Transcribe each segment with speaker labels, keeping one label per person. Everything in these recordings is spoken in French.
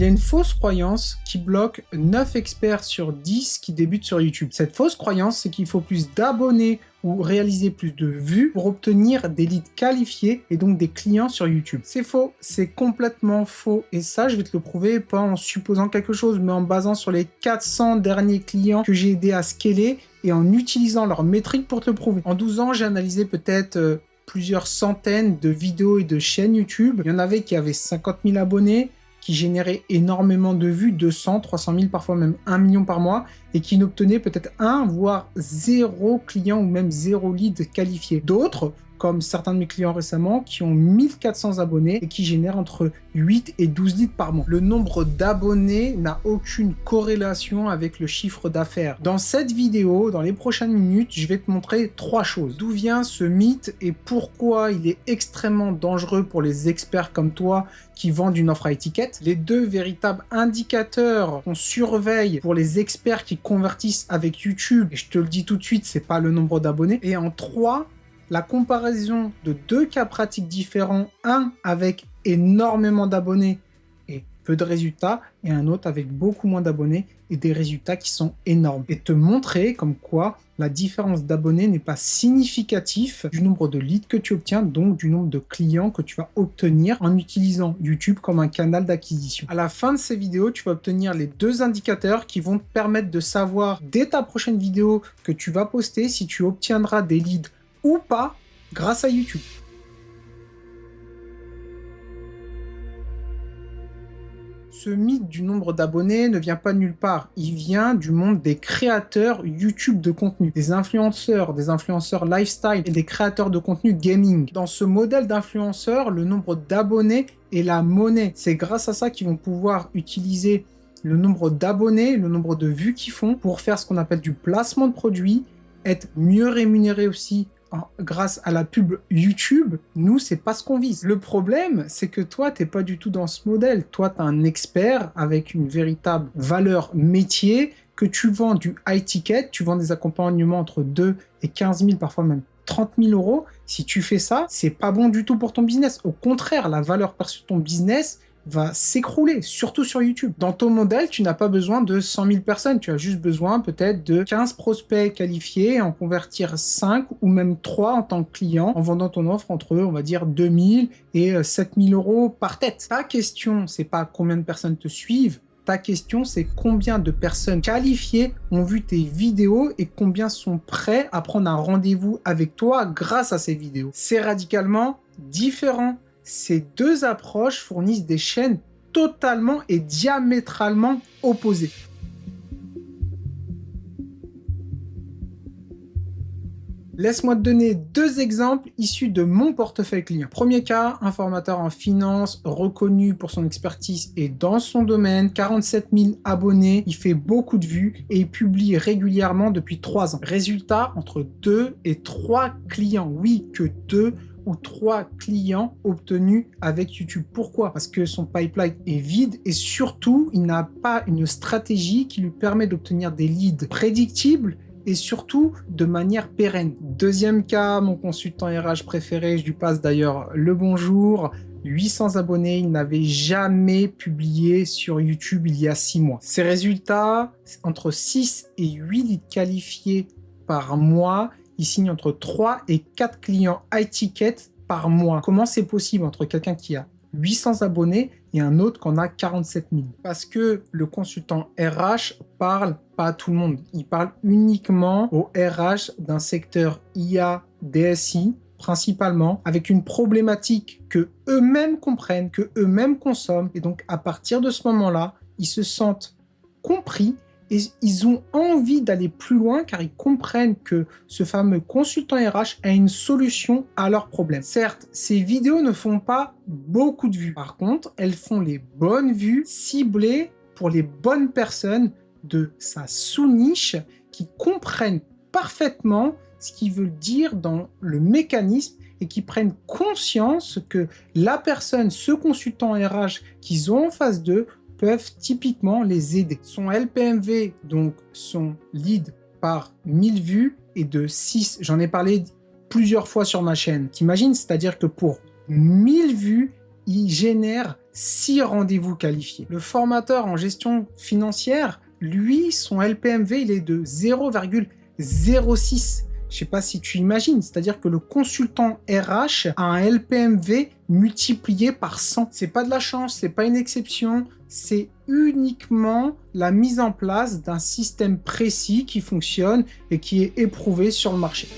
Speaker 1: Il y a une fausse croyance qui bloque 9 experts sur 10 qui débutent sur YouTube. Cette fausse croyance, c'est qu'il faut plus d'abonnés ou réaliser plus de vues pour obtenir des leads qualifiés et donc des clients sur YouTube. C'est faux, c'est complètement faux. Et ça, je vais te le prouver, pas en supposant quelque chose, mais en basant sur les 400 derniers clients que j'ai aidé à scaler et en utilisant leurs métriques pour te le prouver. En 12 ans, j'ai analysé peut-être plusieurs centaines de vidéos et de chaînes YouTube. Il y en avait qui avaient 50 000 abonnés, qui généraient énormément de vues, 200, 300 000, parfois même 1 million par mois, et qui n'obtenaient peut-être 1, voire 0 client ou même 0 lead qualifié. D'autres, comme certains de mes clients récemment, qui ont 1400 abonnés et qui génèrent entre 8 et 12 leads par mois. Le nombre d'abonnés n'a aucune corrélation avec le chiffre d'affaires. Dans cette vidéo, dans les prochaines minutes, je vais te montrer 3 choses. D'où vient ce mythe et pourquoi il est extrêmement dangereux pour les experts comme toi qui vendent une offre à étiquette. Les 2 véritables indicateurs qu'on surveille pour les experts qui convertissent avec YouTube, et je te le dis tout de suite, c'est pas le nombre d'abonnés. Et en 3, la comparaison de 2 cas pratiques différents, un avec énormément d'abonnés et peu de résultats, et un autre avec beaucoup moins d'abonnés et des résultats qui sont énormes. Et te montrer comme quoi la différence d'abonnés n'est pas significatif du nombre de leads que tu obtiens, donc du nombre de clients que tu vas obtenir en utilisant YouTube comme un canal d'acquisition. À la fin de ces vidéos, tu vas obtenir les 2 indicateurs qui vont te permettre de savoir dès ta prochaine vidéo que tu vas poster si tu obtiendras des leads ou pas grâce à YouTube. Ce mythe du nombre d'abonnés ne vient pas de nulle part, il vient du monde des créateurs YouTube de contenu, des influenceurs lifestyle et des créateurs de contenu gaming. Dans ce modèle d'influenceurs, le nombre d'abonnés est la monnaie. C'est grâce à ça qu'ils vont pouvoir utiliser le nombre d'abonnés, le nombre de vues qu'ils font pour faire ce qu'on appelle du placement de produits, être mieux rémunérés aussi grâce à la pub YouTube. Nous, c'est pas ce qu'on vise. Le problème, c'est que toi, t'es pas du tout dans ce modèle. Toi, t'es un expert avec une véritable valeur métier, que tu vends du high ticket, tu vends des accompagnements entre 2 et 15 000, parfois même 30 000 euros. Si tu fais ça, c'est pas bon du tout pour ton business. Au contraire, la valeur perçue de ton business va s'écrouler, surtout sur YouTube. Dans ton modèle, tu n'as pas besoin de 100 000 personnes, tu as juste besoin peut-être de 15 prospects qualifiés, en convertir 5 ou même 3 en tant que client, en vendant ton offre entre, on va dire, 2 000 et 7 000 euros par tête. Ta question, c'est pas combien de personnes te suivent, ta question, c'est combien de personnes qualifiées ont vu tes vidéos et combien sont prêts à prendre un rendez-vous avec toi grâce à ces vidéos. C'est radicalement différent. Ces 2 approches fournissent des chaînes totalement et diamétralement opposées. Laisse-moi te donner 2 exemples issus de mon portefeuille client. Premier cas, un formateur en finance reconnu pour son expertise et dans son domaine, 47 000 abonnés, il fait beaucoup de vues et il publie régulièrement depuis 3 ans. Résultat, entre 2 et 3 clients. Oui, que 2 ou 3 clients obtenus avec YouTube. Pourquoi? Parce que son pipeline est vide et surtout, il n'a pas une stratégie qui lui permet d'obtenir des leads prédictibles et surtout de manière pérenne. Deuxième cas, mon consultant RH préféré, je lui passe d'ailleurs le bonjour, 800 abonnés, il n'avait jamais publié sur YouTube il y a 6 mois. Ses résultats, entre 6 et 8 leads qualifiés par mois, il signe entre 3 et 4 clients high ticket par mois. Comment c'est possible entre quelqu'un qui a 800 abonnés et un autre qui en a 47 000? Parce que le consultant RH parle pas à tout le monde. Il parle uniquement au RH d'un secteur IA, DSI, principalement, avec une problématique que eux-mêmes comprennent, que eux-mêmes consomment. Et donc, à partir de ce moment-là, ils se sentent compris et ils ont envie d'aller plus loin car ils comprennent que ce fameux consultant RH a une solution à leurs problèmes. Certes, ces vidéos ne font pas beaucoup de vues. Par contre, elles font les bonnes vues ciblées pour les bonnes personnes de sa sous-niche qui comprennent parfaitement ce qu'ils veulent dire dans le mécanisme et qui prennent conscience que la personne, ce consultant RH qu'ils ont en face d'eux, peuvent typiquement les aider. Son LPMV, donc son lead par 1000 vues, est de 6. J'en ai parlé plusieurs fois sur ma chaîne. T'imagines, c'est-à-dire que pour 1000 vues, il génère 6 rendez-vous qualifiés. Le formateur en gestion financière, lui, son LPMV, il est de 0,06. Je ne sais pas si tu imagines, c'est-à-dire que le consultant RH a un LPMV multiplié par 100. C'est pas de la chance, c'est pas une exception, c'est uniquement la mise en place d'un système précis qui fonctionne et qui est éprouvé sur le marché.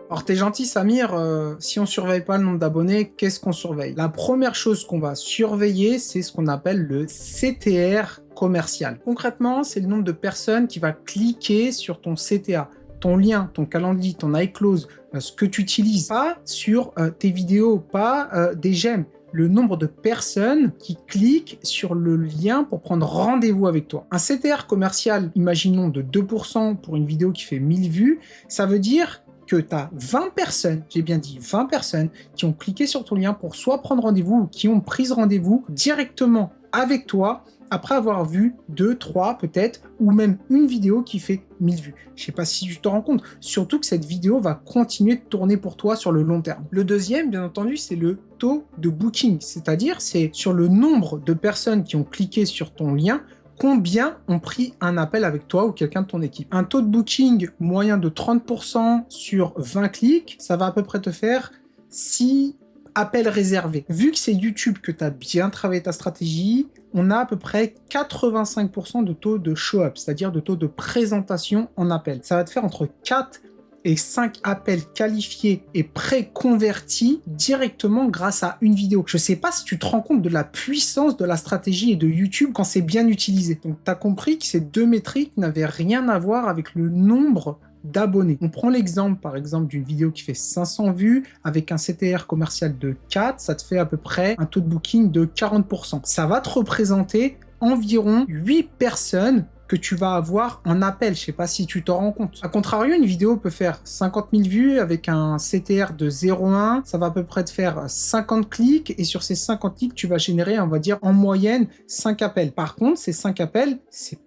Speaker 1: Alors t'es gentil Samir, si on surveille pas le nombre d'abonnés, qu'est-ce qu'on surveille? La première chose qu'on va surveiller, c'est ce qu'on appelle le CTR commercial. Concrètement, c'est le nombre de personnes qui va cliquer sur ton CTA, ton lien, ton calendrier, ton iClose, ce que tu utilises, pas sur tes vidéos, pas des j'aime. Le nombre de personnes qui cliquent sur le lien pour prendre rendez-vous avec toi. Un CTR commercial, imaginons de 2% pour une vidéo qui fait 1000 vues, ça veut dire que tu as 20 personnes, j'ai bien dit 20 personnes, qui ont cliqué sur ton lien pour soit prendre rendez-vous ou qui ont pris rendez-vous directement avec toi après avoir vu 2, 3 peut-être, ou même une vidéo qui fait 1000 vues. Je ne sais pas si tu te rends compte, surtout que cette vidéo va continuer de tourner pour toi sur le long terme. Le deuxième, bien entendu, c'est le taux de booking, c'est-à-dire c'est sur le nombre de personnes qui ont cliqué sur ton lien, combien ont pris un appel avec toi ou quelqu'un de ton équipe. Un taux de booking moyen de 30% sur 20 clics, ça va à peu près te faire 6 appels réservés. Vu que c'est YouTube que tu as bien travaillé ta stratégie, on a à peu près 85% de taux de show-up, c'est-à-dire de taux de présentation en appel. Ça va te faire entre 4 et 5 appels qualifiés et pré-convertis directement grâce à une vidéo. Je ne sais pas si tu te rends compte de la puissance de la stratégie et de YouTube quand c'est bien utilisé. Donc, tu as compris que ces deux métriques n'avaient rien à voir avec le nombre d'abonnés. On prend l'exemple, par exemple, d'une vidéo qui fait 500 vues avec un CTR commercial de 4, ça te fait à peu près un taux de booking de 40%. Ça va te représenter environ 8 personnes que tu vas avoir en appel. Je sais pas si tu t'en rends compte. A contrario, une vidéo peut faire 50 000 vues avec un CTR de 0,1. Ça va à peu près te faire 50 clics et sur ces 50 clics, tu vas générer, on va dire, en moyenne 5 appels. Par contre, ces 5 appels, c'est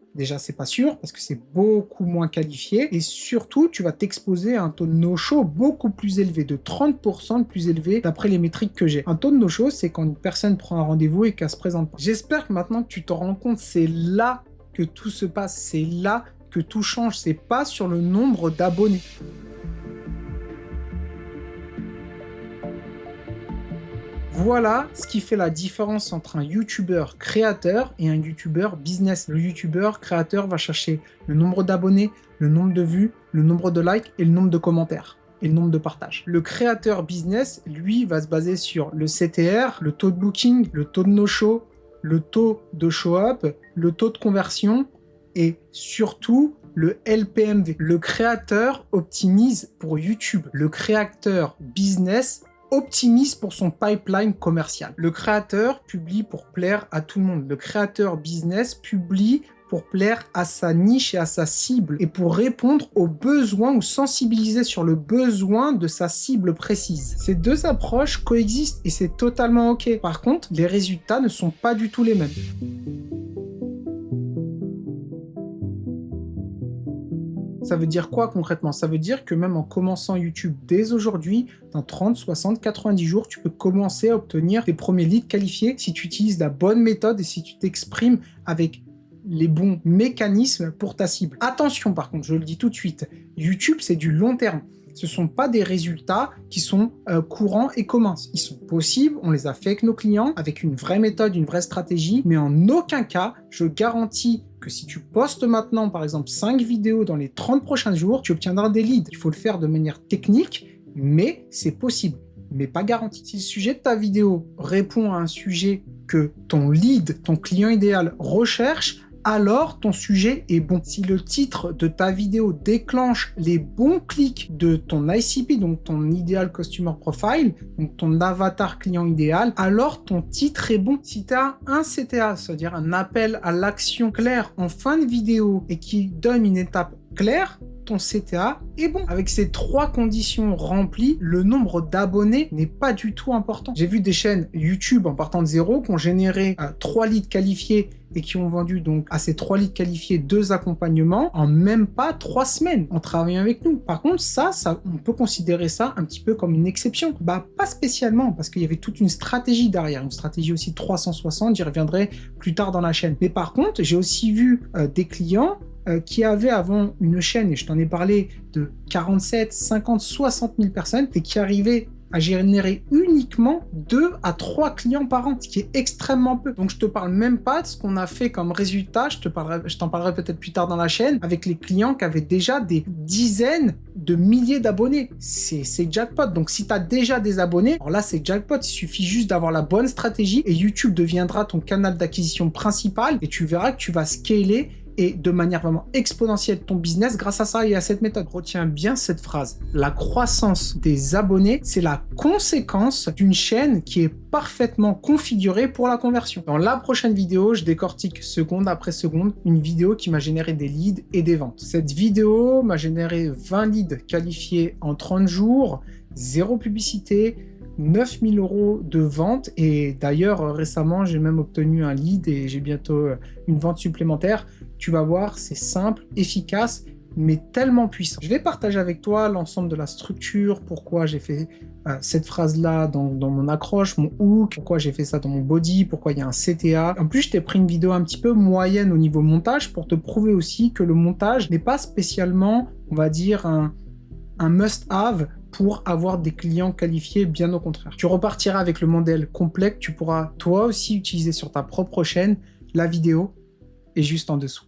Speaker 1: pas sûr parce que c'est beaucoup moins qualifié et surtout, tu vas t'exposer à un taux de no-show beaucoup plus élevé, de 30% de plus élevé d'après les métriques que j'ai. Un taux de no-show, c'est quand une personne prend un rendez-vous et qu'elle se présente pas. J'espère que maintenant que tu te rends compte, c'est là que tout se passe, c'est là que tout change, c'est pas sur le nombre d'abonnés. Voilà ce qui fait la différence entre un YouTuber créateur et un YouTuber business. Le YouTuber créateur va chercher le nombre d'abonnés, le nombre de vues, le nombre de likes et le nombre de commentaires et le nombre de partages. Le créateur business, lui, va se baser sur le CTR, le taux de booking, le taux de no-show, le taux de show-up, le taux de conversion et surtout le LPMV. Le créateur optimise pour YouTube. Le créateur business optimise pour son pipeline commercial. Le créateur publie pour plaire à tout le monde. Le créateur business publie pour plaire à sa niche et à sa cible et pour répondre aux besoins ou sensibiliser sur le besoin de sa cible précise. Ces deux approches coexistent et c'est totalement ok. Par contre, les résultats ne sont pas du tout les mêmes. Ça veut dire quoi concrètement? Ça veut dire que même en commençant YouTube dès aujourd'hui, dans 30, 60, 90 jours, tu peux commencer à obtenir tes premiers leads qualifiés si tu utilises la bonne méthode et si tu t'exprimes avec les bons mécanismes pour ta cible. Attention par contre, je le dis tout de suite, YouTube c'est du long terme. Ce ne sont pas des résultats qui sont courants et communs. Ils sont possibles, on les a fait avec nos clients, avec une vraie méthode, une vraie stratégie, mais en aucun cas, je garantis que si tu postes maintenant, par exemple, 5 vidéos dans les 30 prochains jours, tu obtiendras des leads. Il faut le faire de manière technique, mais c'est possible, mais pas garanti. Si le sujet de ta vidéo répond à un sujet que ton lead, ton client idéal recherche, alors ton sujet est bon. Si le titre de ta vidéo déclenche les bons clics de ton ICP, donc ton Ideal Customer Profile, donc ton avatar client idéal, alors ton titre est bon. Si tu as un CTA, c'est-à-dire un appel à l'action clair en fin de vidéo et qui donne une étape claire, ton CTA est bon. Avec ces 3 conditions remplies, le nombre d'abonnés n'est pas du tout important. J'ai vu des chaînes YouTube en partant de zéro qui ont généré 3 leads qualifiés et qui ont vendu donc à ces 3 leads qualifiés 2 accompagnements en même pas 3 semaines en travaillant avec nous. Par contre, ça, on peut considérer ça un petit peu comme une exception. Bah, pas spécialement, parce qu'il y avait toute une stratégie derrière, une stratégie aussi 360, j'y reviendrai plus tard dans la chaîne. Mais par contre, j'ai aussi vu des clients qui avaient avant une chaîne, et je t'en ai parlé, de 47, 50, 60 000 personnes, et qui arrivaient à générer uniquement 2 à 3 clients par an, ce qui est extrêmement peu. Donc je te parle même pas de ce qu'on a fait comme résultat, je t'en parlerai peut-être plus tard dans la chaîne, avec les clients qui avaient déjà des dizaines de milliers d'abonnés. C'est jackpot. Donc si tu as déjà des abonnés, alors là c'est jackpot, il suffit juste d'avoir la bonne stratégie et YouTube deviendra ton canal d'acquisition principal et tu verras que tu vas scaler et de manière vraiment exponentielle ton business grâce à ça et à cette méthode. Retiens bien cette phrase. La croissance des abonnés, c'est la conséquence d'une chaîne qui est parfaitement configurée pour la conversion. Dans la prochaine vidéo, je décortique seconde après seconde une vidéo qui m'a généré des leads et des ventes. Cette vidéo m'a généré 20 leads qualifiés en 30 jours, 0 publicité, 9 000 € de vente et d'ailleurs récemment j'ai même obtenu un lead et j'ai bientôt une vente supplémentaire. Tu vas voir, c'est simple, efficace, mais tellement puissant. Je vais partager avec toi l'ensemble de la structure, pourquoi j'ai fait cette phrase-là dans mon accroche, mon hook, pourquoi j'ai fait ça dans mon body, pourquoi il y a un CTA. En plus, je t'ai pris une vidéo un petit peu moyenne au niveau montage pour te prouver aussi que le montage n'est pas spécialement, on va dire, un must-have pour avoir des clients qualifiés, bien au contraire. Tu repartiras avec le modèle complet que tu pourras toi aussi utiliser sur ta propre chaîne. La vidéo est juste en dessous.